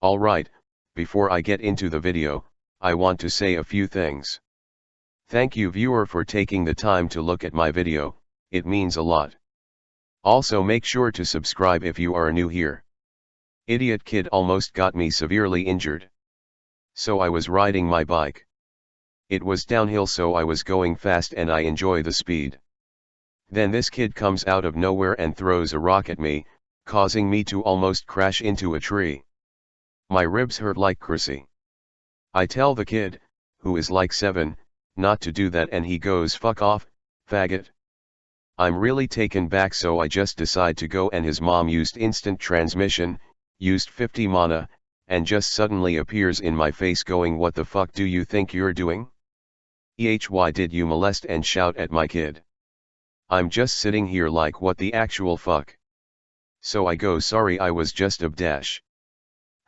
Alright, before I get into the video, I want to say a few things. Thank you viewer for taking the time to look at my video, it means a lot. Also make sure to subscribe if you are new here. Idiot kid almost got me severely injured. So I was riding my bike. It was downhill so I was going fast and I enjoy the speed. Then this kid comes out of nowhere and throws a rock at me, causing me to almost crash into a tree. My ribs hurt like crazy. I tell the kid, who is like 7, not to do that and he goes fuck off, faggot. I'm really taken back so I just decide to go and his mom used instant transmission, used 50 mana, and just suddenly appears in my face going what the fuck do you think you're doing? Why did you molest and shout at my kid? I'm just sitting here like what the actual fuck. So I go sorry I was just a dash.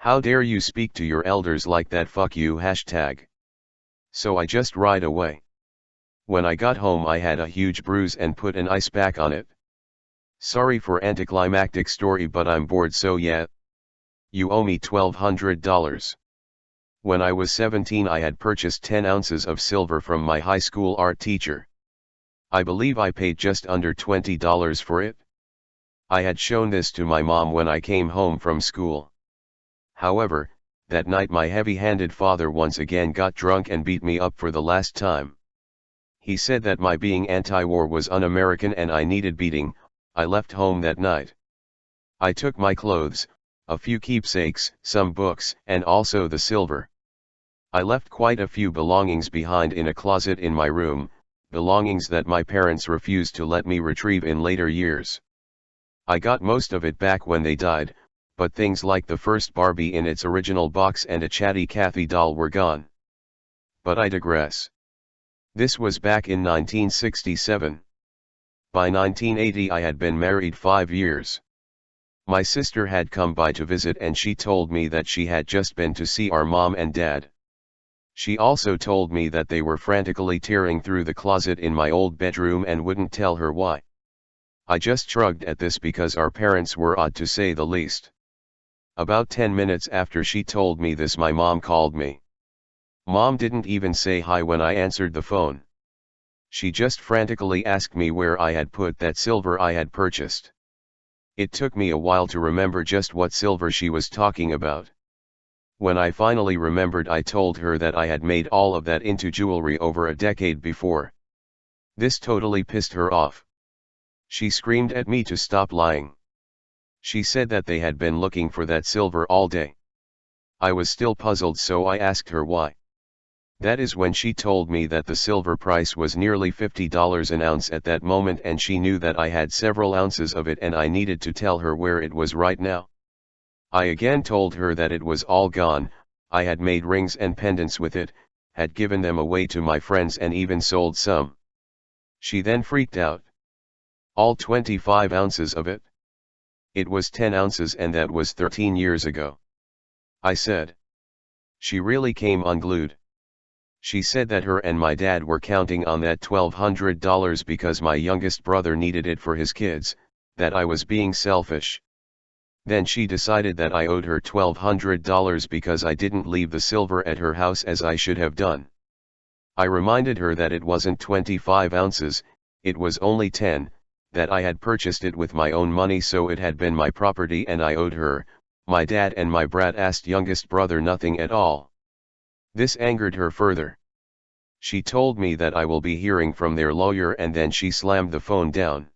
How dare you speak to your elders like that fuck you hashtag. So I just ride away. When I got home I had a huge bruise and put an ice pack on it. Sorry for anticlimactic story but I'm bored so yeah. You owe me $1,200. When I was 17 I had purchased 10 ounces of silver from my high school art teacher. I believe I paid just under $20 for it. I had shown this to my mom when I came home from school. However, that night my heavy-handed father once again got drunk and beat me up for the last time. He said that my being anti-war was un-American and I needed beating. I left home that night. I took my clothes, a few keepsakes, some books, and also the silver. I left quite a few belongings behind in a closet in my room, belongings that my parents refused to let me retrieve in later years. I got most of it back when they died, but things like the first Barbie in its original box and a chatty Cathy doll were gone. But I digress. This was back in 1967. By 1980 I had been married 5 years. My sister had come by to visit and she told me that she had just been to see our mom and dad. She also told me that they were frantically tearing through the closet in my old bedroom and wouldn't tell her why. I just shrugged at this because our parents were odd to say the least. About 10 minutes after she told me this my mom called me. Mom didn't even say hi when I answered the phone. She just frantically asked me where I had put that silver I had purchased. It took me a while to remember just what silver she was talking about. When I finally remembered I told her that I had made all of that into jewelry over a decade before. This totally pissed her off. She screamed at me to stop lying. She said that they had been looking for that silver all day. I was still puzzled so I asked her why. That is when she told me that the silver price was nearly $50 an ounce at that moment and she knew that I had several ounces of it and I needed to tell her where it was right now. I again told her that it was all gone. I had made rings and pendants with it, had given them away to my friends and even sold some. She then freaked out. All 25 ounces of it? It was 10 ounces and that was 13 years ago. I said. She really came unglued. She said that her and my dad were counting on that $1,200 because my youngest brother needed it for his kids, that I was being selfish. Then she decided that I owed her $1,200 because I didn't leave the silver at her house as I should have done. I reminded her that it wasn't 25 ounces, it was only 10, that I had purchased it with my own money so it had been my property and I owed her, my dad and my brat-assed youngest brother nothing at all. This angered her further. She told me that I will be hearing from their lawyer and then she slammed the phone down.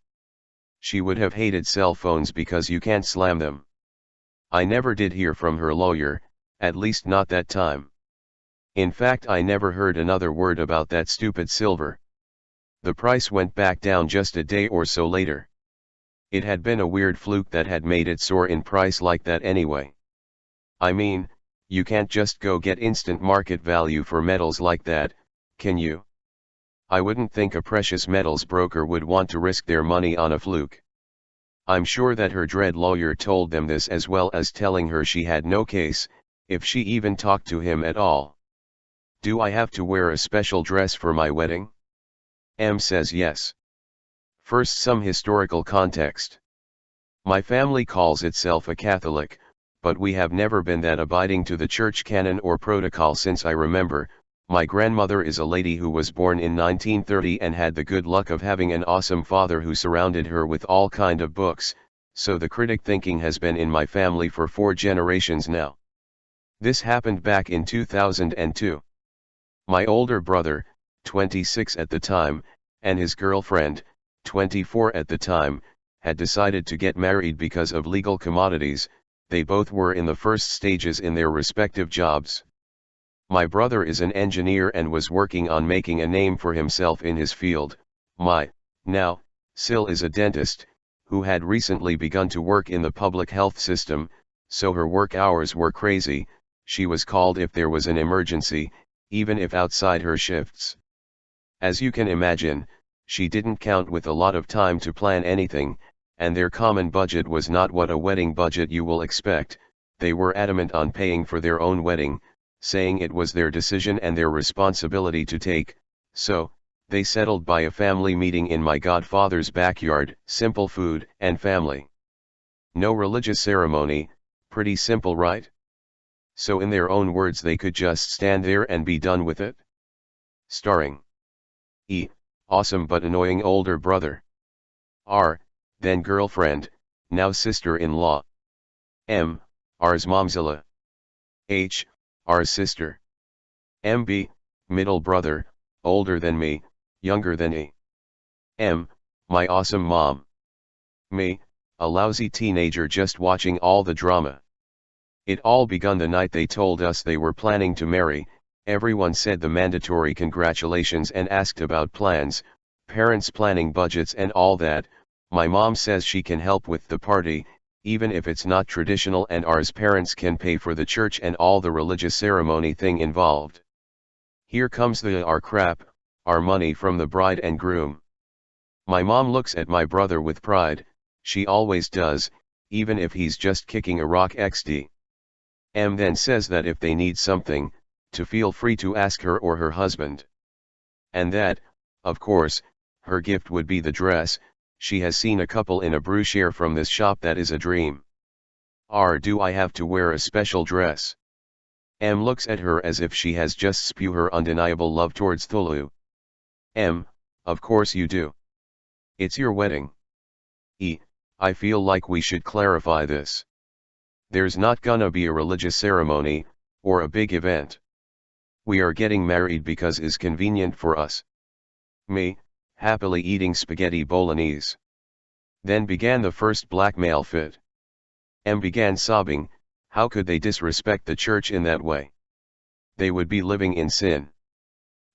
She would have hated cell phones because you can't slam them. I never did hear from her lawyer, at least not that time. In fact I never heard another word about that stupid silver. The price went back down just a day or so later. It had been a weird fluke that had made it soar in price like that anyway. I mean, you can't just go get instant market value for metals like that, can you? I wouldn't think a precious metals broker would want to risk their money on a fluke. I'm sure that her dread lawyer told them this as well as telling her she had no case, if she even talked to him at all. Do I have to wear a special dress for my wedding? M says yes. First, some historical context. My family calls itself a Catholic, but we have never been that abiding to the church canon or protocol since I remember. My grandmother is a lady who was born in 1930 and had the good luck of having an awesome father who surrounded her with all kind of books, so the critic thinking has been in my family for 4 generations now. This happened back in 2002. My older brother, 26 at the time, and his girlfriend, 24 at the time, had decided to get married because of legal commodities. They both were in the first stages in their respective jobs. My brother is an engineer and was working on making a name for himself in his field. Sil is a dentist, who had recently begun to work in the public health system, so her work hours were crazy. She was called if there was an emergency, even if outside her shifts. As you can imagine, she didn't count with a lot of time to plan anything, and their common budget was not what a wedding budget you will expect. They were adamant on paying for their own wedding, saying it was their decision and their responsibility to take, so they settled by a family meeting in my godfather's backyard. Simple food and family. No religious ceremony, pretty simple, right? So in their own words, they could just stand there and be done with it. Starring E. Awesome but annoying older brother. R. Then girlfriend, now sister-in-law. M. R's momzilla. H. R's sister. MB, middle brother, older than me, younger than E. M. My awesome mom. Me, a lousy teenager just watching all the drama. It all begun the night they told us they were planning to marry. Everyone said the mandatory congratulations and asked about plans, parents planning budgets and all that. My mom says she can help with the party, even if it's not traditional, and ours parents can pay for the church and all the religious ceremony thing involved. Here comes the our crap, our money from the bride and groom. My mom looks at my brother with pride, she always does, even if he's just kicking a rock XD. M then says that if they need something, to feel free to ask her or her husband. And that, of course, her gift would be the dress. She has seen a couple in a brochure from this shop that is a dream. R. Do I have to wear a special dress? M looks at her as if she has just spewed her undeniable love towards Thulu. M. Of course you do. It's your wedding. E. I feel like we should clarify this. There's not gonna be a religious ceremony, or a big event. We are getting married because it's convenient for us. Me, happily eating spaghetti bolognese. Then began the first blackmail fit. M began sobbing. How could they disrespect the church in that way? They would be living in sin.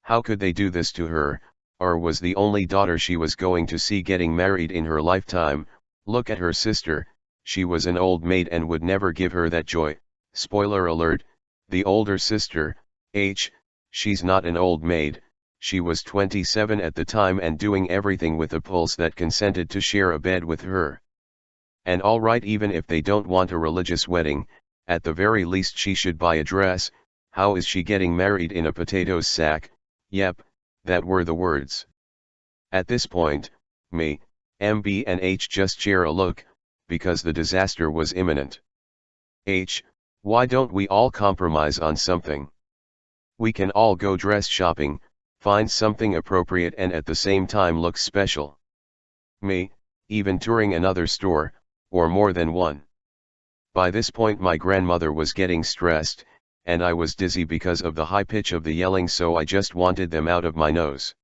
How could they do this to her? Or was the only daughter she was going to see getting married in her lifetime? Look at her sister, she was an old maid and would never give her that joy. Spoiler alert, the older sister, H, she's not an old maid. She was 27 at the time and doing everything with a pulse that consented to share a bed with her. And alright, even if they don't want a religious wedding, at the very least she should buy a dress. How is she getting married in a potato sack? Yep, that were the words. At this point, me, MB and H just share a look, because the disaster was imminent. H, why don't we all compromise on something? We can all go dress shopping, find something appropriate and at the same time look special. Me, even touring another store, or more than one. By this point my grandmother was getting stressed, and I was dizzy because of the high pitch of the yelling, so I just wanted them out of my nose.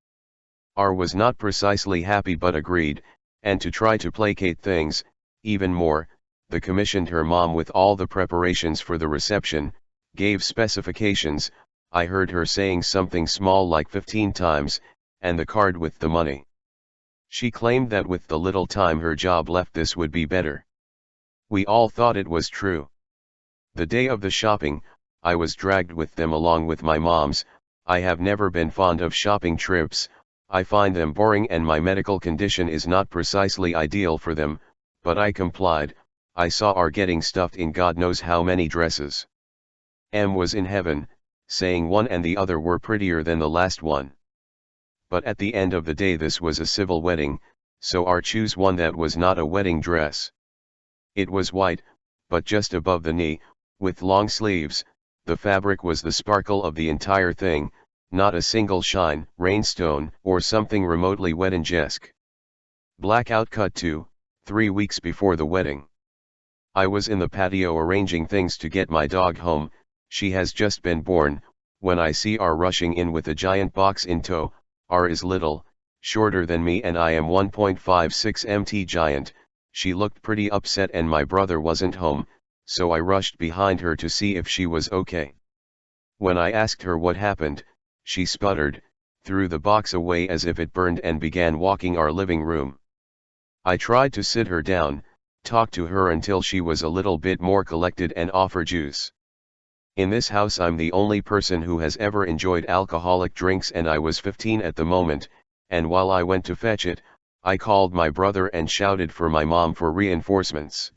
R was not precisely happy but agreed, and to try to placate things, even more, they commissioned her mom with all the preparations for the reception, gave specifications. I heard her saying something small like 15 times, and the card with the money. She claimed that with the little time her job left this would be better. We all thought it was true. The day of the shopping, I was dragged with them along with my moms. I have never been fond of shopping trips, I find them boring and my medical condition is not precisely ideal for them, but I complied. I saw R getting stuffed in God knows how many dresses. M was in heaven, saying one and the other were prettier than the last one. But at the end of the day this was a civil wedding, so R chose one that was not a wedding dress. It was white, but just above the knee, with long sleeves. The fabric was the sparkle of the entire thing, not a single shine, rainstone, or something remotely wedding-esque. Blackout cut to 3 weeks before the wedding. I was in the patio arranging things to get my dog home. She has just been born, when I see R rushing in with a giant box in tow. R is little, shorter than me, and I am 1.56 mt giant. She looked pretty upset and my brother wasn't home, so I rushed behind her to see if she was okay. When I asked her what happened, she sputtered, threw the box away as if it burned, and began walking our living room. I tried to sit her down, talk to her until she was a little bit more collected, and offer juice. In this house I'm the only person who has ever enjoyed alcoholic drinks, and I was 15 at the moment, and while I went to fetch it, I called my brother and shouted for my mom for reinforcements.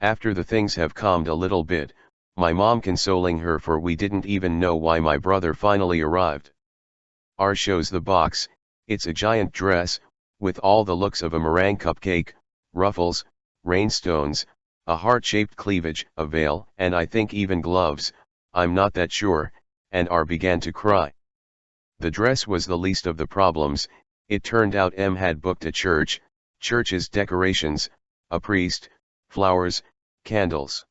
After the things have calmed a little bit, my mom consoling her, for we didn't even know why my brother finally arrived. R shows the box. It's a giant dress, with all the looks of a meringue cupcake, ruffles, rainstones, a heart-shaped cleavage, a veil, and I think even gloves, I'm not that sure, and R began to cry. The dress was the least of the problems. It turned out M had booked a church's decorations, a priest, flowers, candles.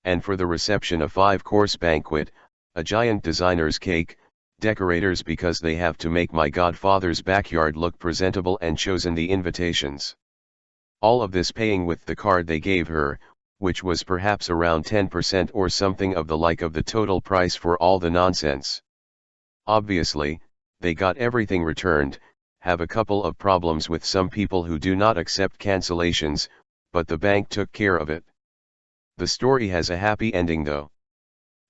And for the reception a 5-course banquet, a giant designer's cake, decorators because they have to make my godfather's backyard look presentable, and chosen the invitations. All of this paying with the card they gave her, which was perhaps around 10% or something of the like of the total price for all the nonsense. Obviously, they got everything returned, have a couple of problems with some people who do not accept cancellations, but the bank took care of it. The story has a happy ending though.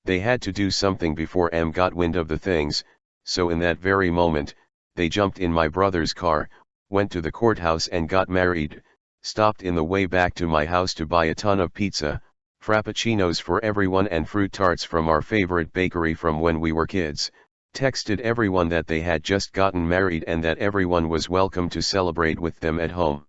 They had to do something before M got wind of the things, so in that very moment, they jumped in my brother's car, went to the courthouse and got married, stopped in the way back to my house to buy a ton of pizza, frappuccinos for everyone, and fruit tarts from our favorite bakery from when we were kids, texted everyone that they had just gotten married and that everyone was welcome to celebrate with them at home.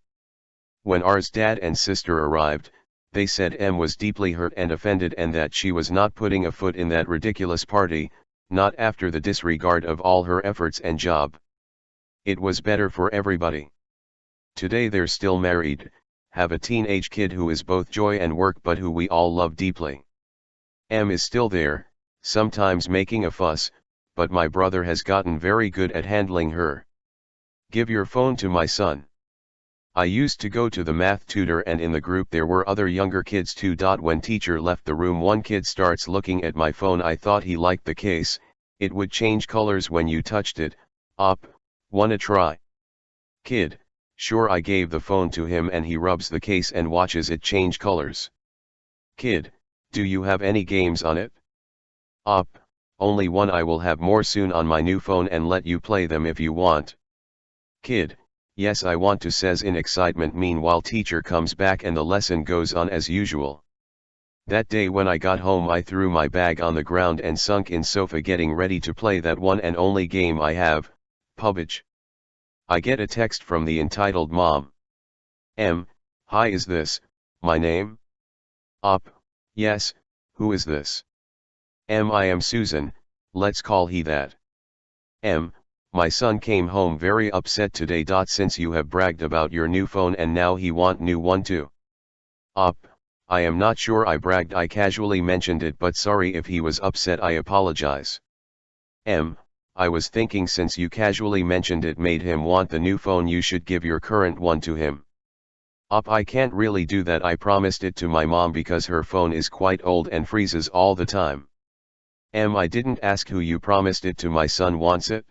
When R's dad and sister arrived, they said M was deeply hurt and offended, and that she was not putting a foot in that ridiculous party, not after the disregard of all her efforts and job. It was better for everybody. Today they're still married, have a teenage kid who is both joy and work but who we all love deeply. M is still there, sometimes making a fuss, but my brother has gotten very good at handling her. Give your phone to my son. I used to go to the math tutor, and in the group there were other younger kids too. When teacher left the room, one kid starts looking at my phone. I thought he liked the case, it would change colors when you touched it. Op, wanna try? Kid, sure. I gave the phone to him and he rubs the case and watches it change colors. Kid, do you have any games on it? Op, only one. I will have more soon on my new phone and let you play them if you want. Kid, yes I want to, says in excitement. Meanwhile teacher comes back and the lesson goes on as usual. That day when I got home I threw my bag on the ground and sunk in sofa getting ready to play that one and only game I have, PUBG. I get a text from the entitled mom. M, hi, is this my name? Op, yes, who is this? M, I am Susan, let's call he that. M, my son came home very upset today. Since you have bragged about your new phone and now he want new one too. Op, I am not sure I bragged, I casually mentioned it, but sorry if he was upset, I apologize. M, I was thinking since you casually mentioned it made him want the new phone, you should give your current one to him. Op, I can't really do that, I promised it to my mom because her phone is quite old and freezes all the time. M, I didn't ask who you promised it to, my son wants it.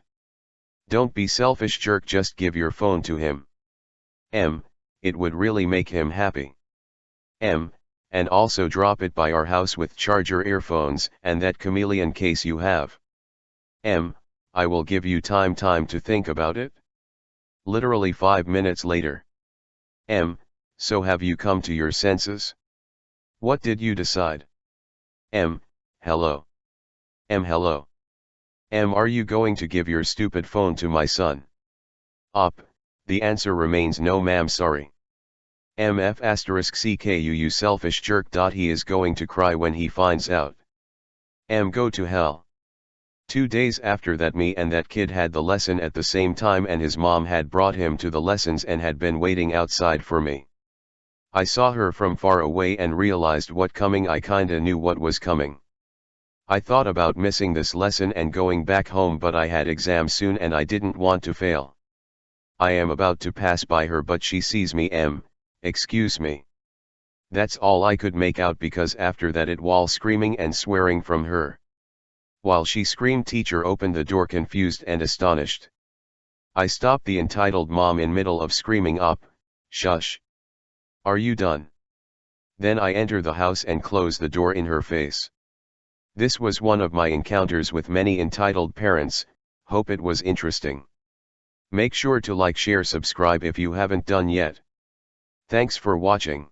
Don't be selfish jerk, just give your phone to him. M, it would really make him happy. M, and also drop it by our house with charger earphones and that chameleon case you have. M, I will give you time to think about it. Literally 5 minutes later. M, so have you come to your senses? What did you decide? M, hello. M, hello. M, are you going to give your stupid phone to my son? Op, the answer remains no ma'am, sorry. MF *CKU you selfish jerk. He is going to cry when he finds out. Go to hell. 2 days after that, me and that kid had the lesson at the same time, and his mom had brought him to the lessons and had been waiting outside for me. I saw her from far away and realized what coming. I kinda knew what was coming. I thought about missing this lesson and going back home, but I had exam soon and I didn't want to fail. I am about to pass by her, but she sees me. Excuse me. That's all I could make out, because after that it was screaming and swearing from her. While she screamed, teacher opened the door, confused and astonished. I stopped the entitled mom in middle of screaming up, "Shush! Are you done?" Then I enter the house and close the door in her face. This was one of my encounters with many entitled parents. Hope it was interesting. Make sure to like, share, subscribe if you haven't done yet. Thanks for watching.